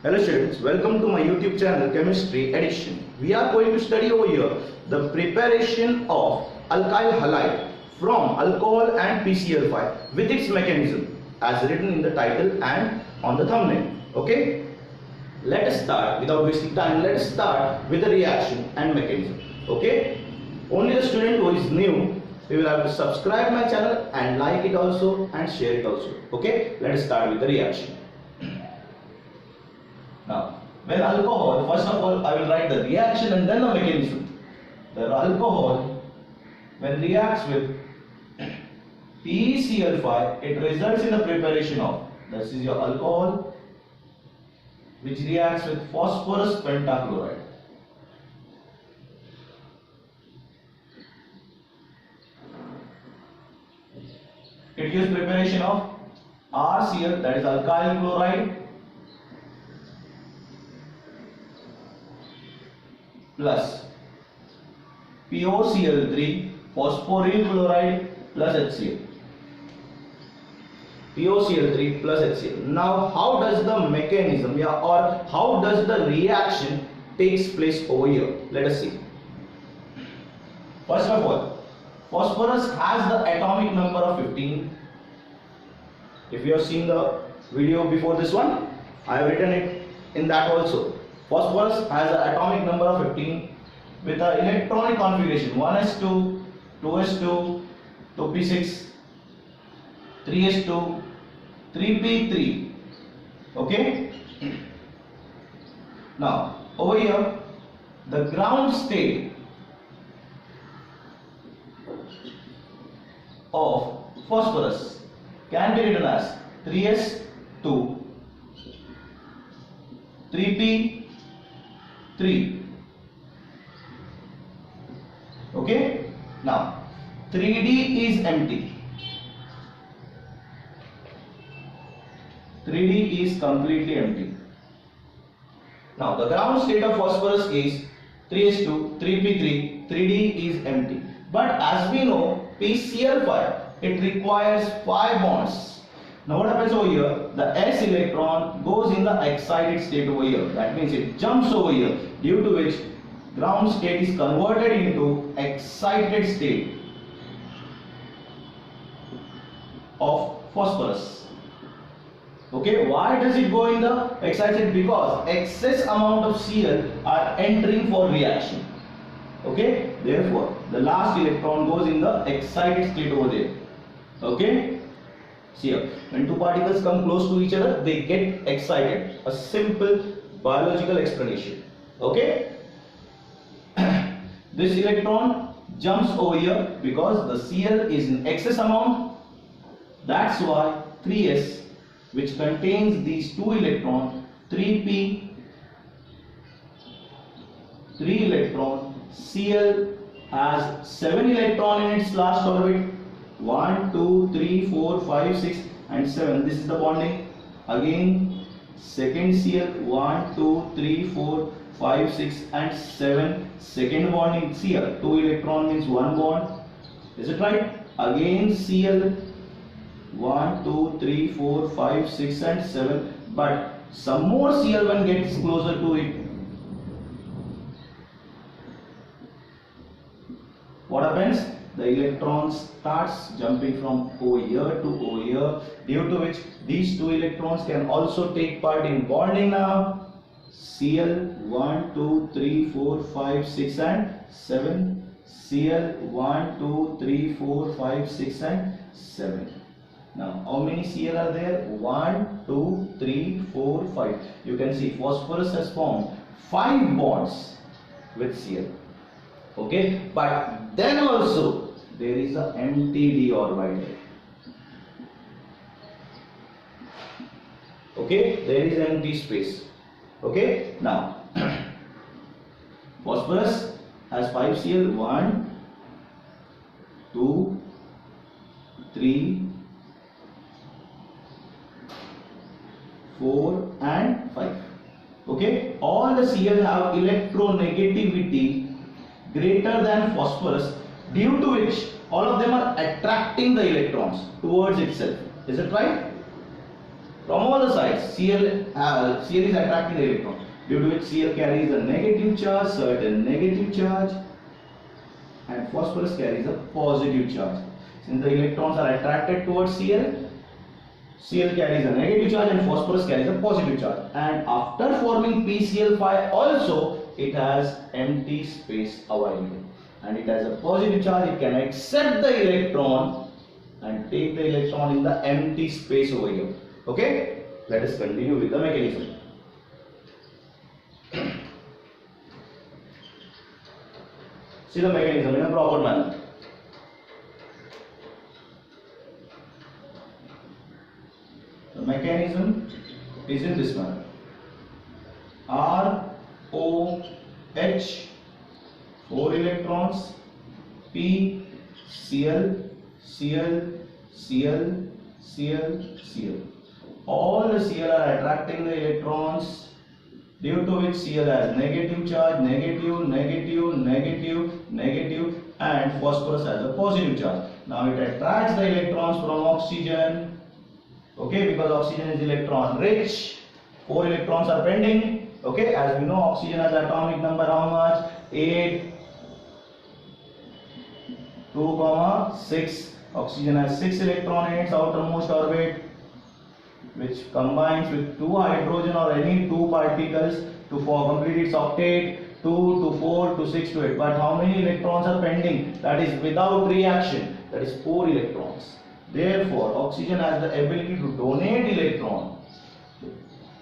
Hello students, welcome to my YouTube channel Chemistry Edition. We are going to study over here the preparation of alkyl halide from alcohol and PCl5 with its mechanism as written in the title and on the thumbnail. Okay, let us start without wasting time. Let us start with the reaction and mechanism. Okay, only the student who is new, we will have to subscribe my channel and like it also and share it also. Okay, let us start with the reaction. Now, when alcohol, first of all I will write the reaction and then the mechanism. The alcohol, when reacts with PeCl5, it results in the preparation of, this is your alcohol, which reacts with phosphorus pentachloride. It gives preparation of RCl, that is alkyl chloride, plus POCl3 phosphoryl chloride plus HCl. POCl3 plus HCl. Now how does the mechanism or how does the reaction takes place over here? Let us see. First of all, phosphorus has the atomic number of 15. If you have seen the video before this one, I have written it in that also. Phosphorus has an atomic number of 15 with an electronic configuration 1s2, 2s2, 2p6, 3s2, 3p3. Okay. Now over here, the ground state of phosphorus can be written as 3s2, 3p3. Okay. Now 3d is empty. 3d is completely empty. Now the ground state of phosphorus is 3s2, 3p3, 3d is empty. But as we know, PCl5, it requires 5 bonds. Now what happens over here? The s electron goes in the excited state over here. That means it jumps over here, due to which ground state is converted into excited state of phosphorus. Okay, why does it go in the excited? Because excess amount of Cl are entering for reaction. Okay, therefore the last electron goes in the excited state over there. Okay, see here, when two particles come close to each other, they get excited. A simple biological explanation. Okay. This electron jumps over here because the Cl is in excess amount. That's why 3s, which contains these two electrons, 3p, 3 electron, Cl has 7 electron in its last orbit. 1, 2, 3, 4, 5, 6 and 7. This is the bonding. Again second Cl, 1, 2, 3, 4, 5, 6 and 7. Second bonding. Cl, 2 electron means 1 bond. Is it right? Again Cl, 1, 2, 3, 4, 5, 6 and 7. But some more Cl1 gets closer to it. What happens? The electron starts jumping from over here to over here, due to which these two electrons can also take part in bonding now. Cl 1, 2, 3, 4, 5, 6 and 7. Cl 1, 2, 3, 4, 5, 6 and 7. Now how many Cl are there? 1, 2, 3, 4, 5. You can see phosphorus has formed 5 bonds with Cl. Okay, but then also there is a empty d orbital. Okay, there is empty space. Okay, now phosphorus has 5 Cl, 1, 2, 3, 4 and 5. Okay, all the Cl have electronegativity greater than phosphorus, due to which all of them are attracting the electrons towards itself. Is it right? from all the sides. Cl is attracting the electron, due to which Cl carries a negative charge, certain negative charge, and phosphorus carries a positive charge. Since the electrons are attracted towards Cl carries a negative charge and phosphorus carries a positive charge. And after forming PCl5 also, it has empty space available. And it has a positive charge, it can accept the electron and take the electron in the empty space over here. Okay? Let us continue with the mechanism. See the mechanism in a proper manner. The mechanism is in this manner. R, O, H, 4 electrons, P, Cl, Cl, Cl, Cl, Cl. All the Cl are attracting the electrons, due to which Cl has negative charge, negative, negative, negative, negative, and phosphorus has a positive charge. Now it attracts the electrons from oxygen. Okay, because oxygen is electron rich. 4 electrons are pending. Okay, as we know, oxygen has atomic number how much? 8, 2, 6. Oxygen has 6 electrons in its outermost orbit, which combines with 2 hydrogen or any 2 particles to complete its octet. 2 to 4 to 6 to 8. But how many electrons are pending? That is without reaction. That is 4 electrons. Therefore, oxygen has the ability to donate electron.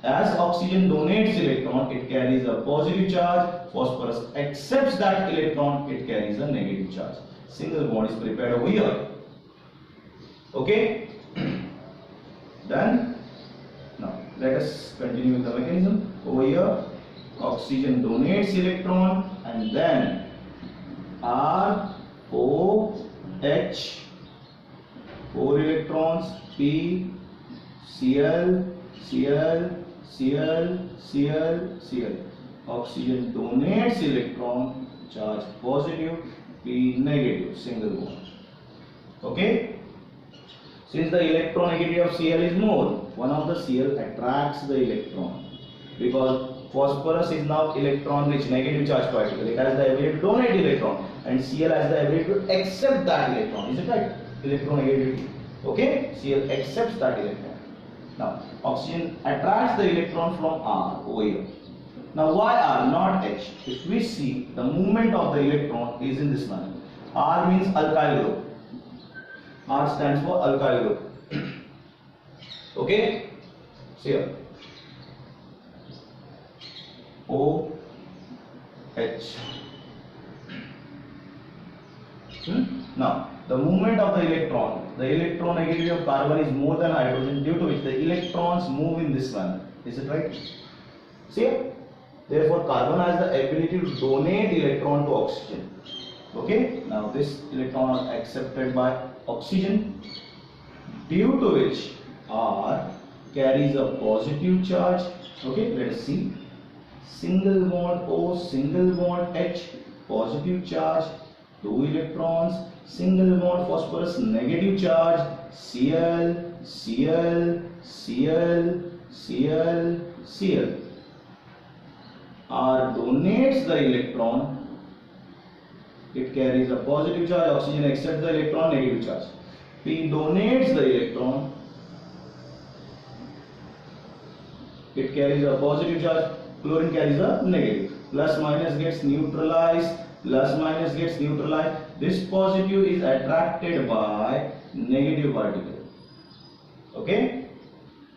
As oxygen donates electron, it carries a positive charge. Phosphorus accepts that electron, it carries a negative charge. Single bond is prepared over here. Okay? Done? Now, let us continue with the mechanism. Over here, oxygen donates electron and then R, O, H, 4 electrons, P, Cl, Cl, Cl, Cl, Cl. Oxygen donates electron, charge positive, P negative, single bond. Okay? Since the electronegativity of Cl is more, one of the Cl attracts the electron, because phosphorus is now electron rich, negative charge particle. It has the ability to donate electron, and Cl has the ability to accept that electron. Is it right? Electronegativity. Okay? Cl accepts that electron. Now, oxygen attracts the electron from R over here. Now, why R, not H? If we see, the movement of the electron is in this manner. R means alkyl group. R stands for alkyl group. Okay? See here. O, H. Now, the movement of the electronegativity of carbon is more than hydrogen, due to which the electrons move in this manner. Is it right? See here? Therefore, carbon has the ability to donate electron to oxygen. Okay? Now, this electron is accepted by oxygen, due to which R carries a positive charge. Okay? Let us see. Single bond O, single bond H, positive charge, 2 electrons, single bond phosphorus, negative charge, Cl, Cl, Cl, Cl, Cl. R donates the electron, it carries a positive charge, oxygen accepts the electron, negative charge. P donates the electron, it carries a positive charge, chlorine carries a negative. Plus minus gets neutralized, plus minus gets neutralized. This positive is attracted by negative particle. Okay?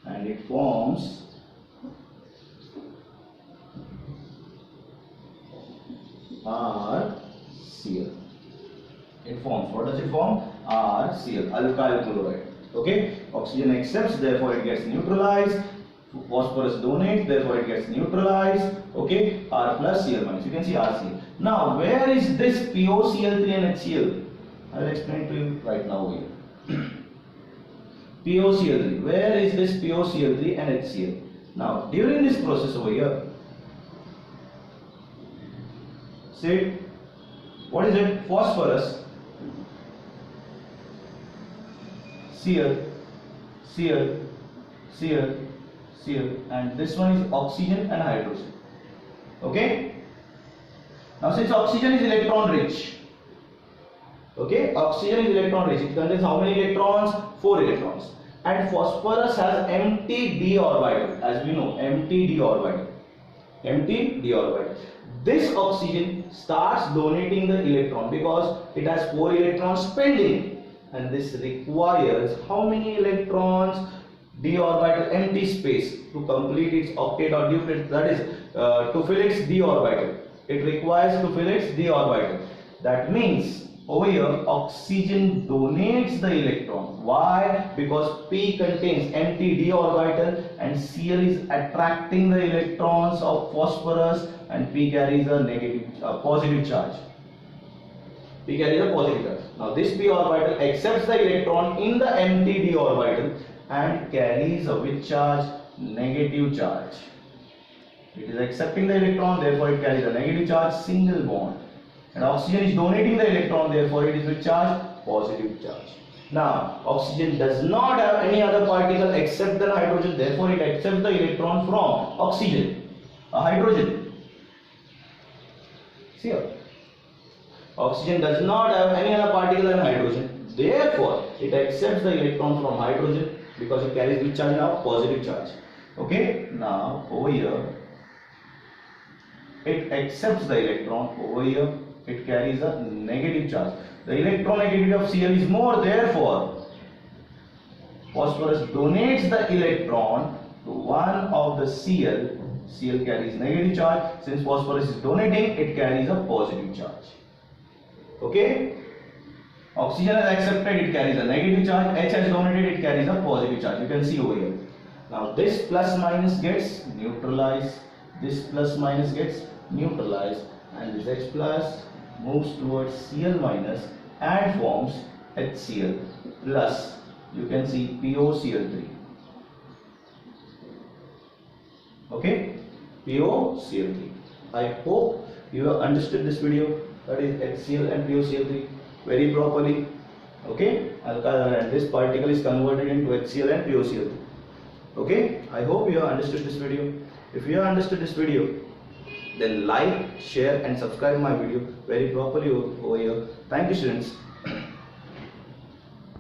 And it forms RCl. It forms, what does it form? RCl, alkyl chloride. Okay? Oxygen accepts, therefore it gets neutralized. Phosphorus donates, therefore it gets neutralized. Okay? R plus Cl minus. You can see RCl. Now, where is this POCl3 and HCl? I will explain to you right now here. POCl3. Where is this POCl3 and HCl? Now, during this process over here, see, what is it? Phosphorus, Cl, Cl, Cl, Cl, and this one is oxygen and hydrogen. Okay. Now since oxygen is electron rich, okay, oxygen is electron rich. It contains how many electrons? 4 electrons. And phosphorus has empty d orbital, as we know, empty d orbital. Empty d orbital. This oxygen starts donating the electron because it has 4 electrons pending, and this requires how many electrons? D orbital, empty space, to complete its octet or duplet, that is to fill its d orbital. It requires to fill its d orbital. That means over here oxygen donates the electron. Why? Because P contains empty d orbital and Cl is attracting the electrons of phosphorus, and P carries a positive charge. P carries a positive charge. Now this p orbital accepts the electron in the empty d orbital and carries a which charge? Negative charge. It is accepting the electron, therefore it carries a negative charge, single bond. And oxygen is donating the electron, therefore it is with charge? Positive charge. Now oxygen does not have any other particle except the hydrogen, therefore it accepts the electron from oxygen, hydrogen. See here. Oxygen does not have any other particle than hydrogen, therefore it accepts the electron from hydrogen because it carries which charge now? Positive charge. Okay. Now over here it accepts the electron, over here it carries a negative charge. The electronegativity of Cl is more, therefore phosphorus donates the electron to one of the Cl. Cl carries negative charge. Since phosphorus is donating, it carries a positive charge. Okay. Oxygen has accepted, it carries a negative charge. H has donated, it carries a positive charge. You can see over here. Now this plus minus gets neutralized. This plus minus gets neutralized, and this H plus moves towards Cl minus and forms HCl plus. You can see PoCl3. Okay, PoCl3. I hope you have understood this video, that is HCl and PoCl3, very properly. Okay, and this particle is converted into HCl and PoCl3. Okay, I hope you have understood this video. If you have understood this video, then like, share and subscribe my video very properly over here. Thank you, students.